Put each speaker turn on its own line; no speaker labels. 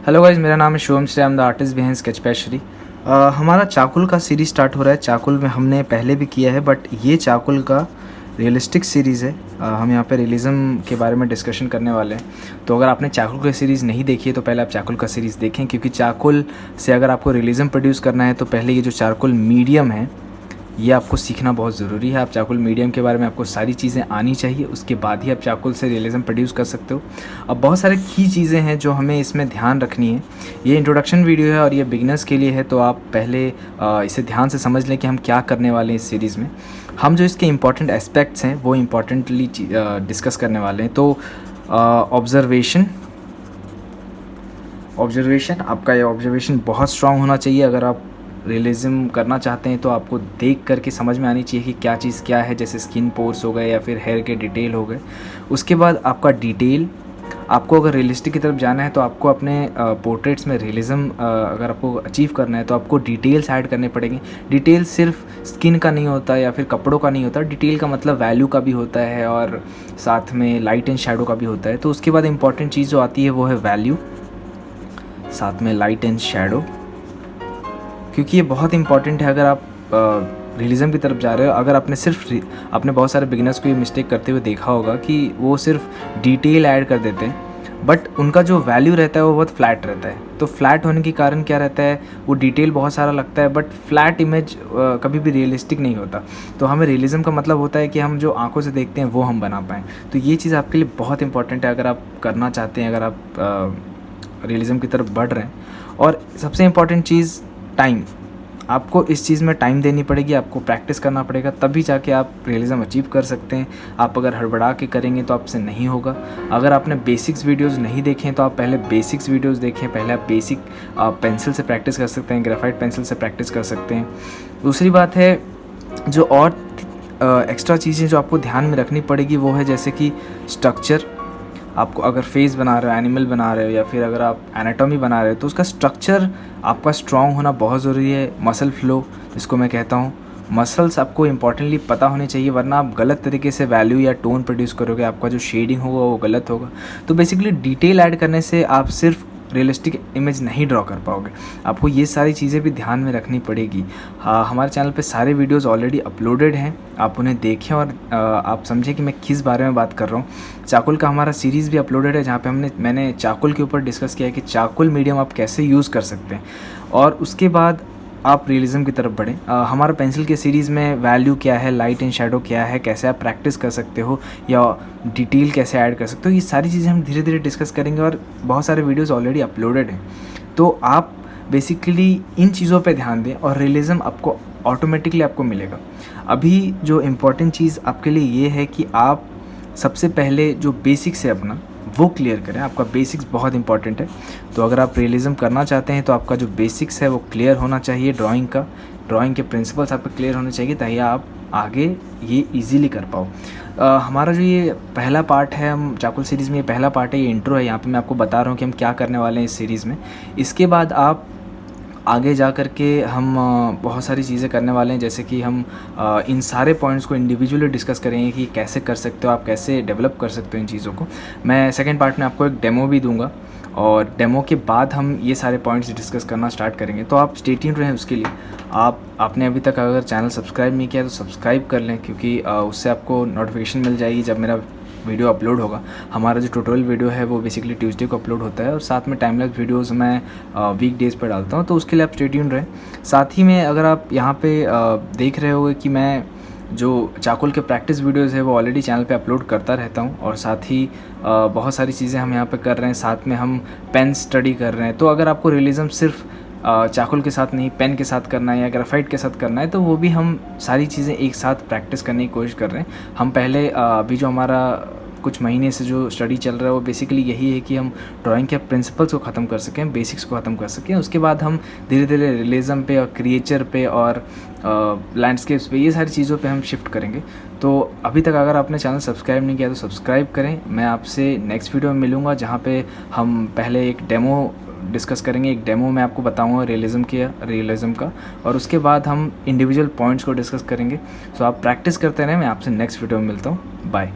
Hello guys, मेरा नाम है Shubham Shri, I am the artist behind sketch pastry. हमारा चाकुल का सीरीज़ स्टार्ट हो रहा है। चाकुल में हमने पहले भी किया है, बट ये चाकुल का रियलिस्टिक सीरीज़ है। हम यहाँ पे रियलिज़म के बारे में डिस्कशन करने वाले हैं। तो अगर आपने चाकुल का सीरीज़ नहीं देखी है तो पहले आप चाकुल का सीरीज़ देखें, क्योंकि चाकुल से अगर आपको रियलिज़म प्रोड्यूस करना है तो पहले ये जो चारकोल मीडियम है ये आपको सीखना बहुत ज़रूरी है। आप चाकुल मीडियम के बारे में आपको सारी चीज़ें आनी चाहिए, उसके बाद ही आप चाकुल से रियलिज़म प्रोड्यूस कर सकते हो। अब बहुत सारे की चीज़ें हैं जो हमें इसमें ध्यान रखनी है। ये इंट्रोडक्शन वीडियो है और ये बिगिनर्स के लिए है, तो आप पहले इसे ध्यान से समझ लें कि हम क्या करने वाले हैं इस सीरीज़ में। हम जो इसके इंपॉर्टेंट एस्पेक्ट्स हैं वो इम्पॉर्टेंटली डिस्कस करने वाले हैं। तो ऑब्ज़र्वेशन, आपका ये ऑब्जर्वेशन बहुत स्ट्रांग होना चाहिए। अगर आप रियलिज़म करना चाहते हैं तो आपको देख करके समझ में आनी चाहिए कि क्या चीज़ क्या है, जैसे स्किन पोर्स हो गए या फिर हेयर के डिटेल हो गए। उसके बाद आपका डिटेल, आपको अगर रियलिस्टिक की तरफ जाना है तो आपको अपने पोर्ट्रेट्स में रियलिज़म अगर आपको अचीव करना है तो आपको डिटेल्स ऐड करने पड़ेंगे। डिटेल सिर्फ स्किन का नहीं होता या फिर कपड़ों का नहीं होता, डिटेल का मतलब वैल्यू का भी होता है और साथ में लाइट एंड शैडो का भी होता है। तो उसके बाद इंपॉर्टेंट चीज़ जो आती है वो है वैल्यू, साथ में लाइट एंड शैडो, क्योंकि ये बहुत इंपॉर्टेंट है। अगर आप रियलिज़म की तरफ जा रहे हो, अगर आपने बहुत सारे बिगिनर्स को ये मिस्टेक करते हुए देखा होगा कि वो सिर्फ डिटेल ऐड कर देते हैं, बट उनका जो वैल्यू रहता है वो बहुत फ्लैट रहता है। तो फ्लैट होने के कारण क्या रहता है, वो डिटेल बहुत सारा लगता है बट फ्लैट इमेज कभी भी रियलिस्टिक नहीं होता। तो हमें रियलिज़म का मतलब होता है कि हम जो आंखों से देखते हैं वो हम बना पाएँ। तो ये चीज़ आपके लिए बहुत इंपॉर्टेंट है अगर आप करना चाहते हैं, अगर आप रियलिज़म की तरफ बढ़ रहे हैं। और सबसे इम्पॉर्टेंट चीज़ टाइम, आपको इस चीज़ में टाइम देनी पड़ेगी, आपको प्रैक्टिस करना पड़ेगा, तभी जाके आप रियलिज़म अचीव कर सकते हैं। आप अगर हड़बड़ा के करेंगे तो आपसे नहीं होगा। अगर आपने बेसिक्स वीडियोस नहीं देखे तो आप पहले बेसिक्स वीडियोस देखें। पहले आप बेसिक पेंसिल से प्रैक्टिस कर सकते हैं, ग्रेफाइट पेंसिल से प्रैक्टिस कर सकते हैं। दूसरी बात है, जो और एक्स्ट्रा चीज़ें जो आपको ध्यान में रखनी पड़ेगी वो है जैसे कि स्ट्रक्चर। आपको अगर फेस बना रहे हो, एनिमल बना रहे हो या फिर अगर आप एनाटॉमी बना रहे हो तो उसका स्ट्रक्चर आपका स्ट्रॉन्ग होना बहुत ज़रूरी है। मसल फ्लो जिसको मैं कहता हूँ, मसल्स आपको इंपॉर्टेंटली पता होने चाहिए, वरना आप गलत तरीके से वैल्यू या टोन प्रोड्यूस करोगे, आपका जो शेडिंग होगा वो गलत होगा। तो बेसिकली डिटेल ऐड करने से आप सिर्फ रियलिस्टिक इमेज नहीं ड्रॉ कर पाओगे, आपको ये सारी चीज़ें भी ध्यान में रखनी पड़ेगी। हाँ, हमारे चैनल पे सारे वीडियोस ऑलरेडी अपलोडेड हैं, आप उन्हें देखें और आप समझें कि मैं किस बारे में बात कर रहा हूँ। चाकुल का हमारा सीरीज़ भी अपलोडेड है जहाँ पे मैंने चाकुल के ऊपर डिस्कस किया है कि चाकुल मीडियम आप कैसे यूज़ कर सकते हैं और उसके बाद आप रियलिज़म की तरफ बढ़ें। हमारा पेंसिल के सीरीज़ में वैल्यू क्या है, लाइट एंड शैडो क्या है, कैसे आप प्रैक्टिस कर सकते हो या डिटेल कैसे ऐड कर सकते हो, ये सारी चीज़ें हम धीरे धीरे डिस्कस करेंगे और बहुत सारे वीडियोस ऑलरेडी अपलोडेड हैं। तो आप बेसिकली इन चीज़ों पे ध्यान दें और रियलिज़म आपको ऑटोमेटिकली आपको मिलेगा। अभी जो इम्पोर्टेंट चीज़ आपके लिए ये है कि आप सबसे पहले जो बेसिक्स है अपना वो क्लियर करें। आपका बेसिक्स बहुत इंपॉर्टेंट है। तो अगर आप रियलिज़म करना चाहते हैं तो आपका जो बेसिक्स है वो क्लियर होना चाहिए। ड्राइंग के प्रिंसिपल्स आपके क्लियर होने चाहिए ताकि आप आगे ये इजीली कर पाओ। हमारा जो ये पहला पार्ट है, हम चाकुल सीरीज़ में ये पहला पार्ट है, ये इंट्रो है। यहाँ पे मैं आपको बता रहा हूँ कि हम क्या करने वाले हैं इस सीरीज़ में। इसके बाद आप आगे जा कर के हम बहुत सारी चीज़ें करने वाले हैं, जैसे कि हम इन सारे पॉइंट्स को इंडिविजुअली डिस्कस करेंगे कि कैसे कर सकते हो, आप कैसे डेवलप कर सकते हो इन चीज़ों को। मैं सेकंड पार्ट में आपको एक डेमो भी दूंगा और डेमो के बाद हम ये सारे पॉइंट्स डिस्कस करना स्टार्ट करेंगे। तो आप स्टे ट्यून्ड रहें उसके लिए। आपने अभी तक अगर चैनल सब्सक्राइब नहीं किया तो सब्सक्राइब कर लें, क्योंकि उससे आपको नोटिफिकेशन मिल जाएगी जब मेरा वीडियो अपलोड होगा। हमारा जो ट्यूटोरियल वीडियो है वो बेसिकली ट्यूसडे को अपलोड होता है और साथ में टाइमलैप्स वीडियोस मैं वीक डेज़ पर डालता हूँ, तो उसके लिए आप स्टे ट्यून्ड रहें। साथ ही में अगर आप यहाँ पे देख रहे होगे कि मैं जो चाकुल के प्रैक्टिस वीडियोस है वो ऑलरेडी चैनल पे अपलोड करता रहता हूँ और साथ ही बहुत सारी चीज़ें हम यहाँ पे कर रहे हैं, साथ में हम पेन स्टडी कर रहे हैं। तो अगर आपको रियलिज़म सिर्फ चाकुल के साथ नहीं, पेन के साथ करना है या ग्राफाइट के साथ करना है तो वो भी हम सारी चीज़ें एक साथ प्रैक्टिस करने की कोशिश कर रहे हैं। हम पहले अभी जो हमारा कुछ महीने से जो स्टडी चल रहा है वो बेसिकली यही है कि हम ड्राइंग के प्रिंसिपल्स को ख़त्म कर सकें, बेसिक्स को ख़त्म कर सकें। उसके बाद हम धीरे धीरे रियलिज़म पे और क्रिएचर पे और लैंडस्केप्स पे, ये सारी चीज़ों पे हम शिफ्ट करेंगे। तो अभी तक अगर आपने चैनल सब्सक्राइब नहीं किया तो सब्सक्राइब करें। मैं आपसे नेक्स्ट वीडियो में मिलूँगा जहाँ पे हम पहले एक डेमो डिस्कस करेंगे। एक डेमो मैं आपको बताऊंगा रियलिज़म का और उसके बाद हम इंडिविजुअल पॉइंट्स को डिस्कस करेंगे। सो आप प्रैक्टिस करते रहें। मैं आपसे नेक्स्ट वीडियो में मिलता हूँ। बाय।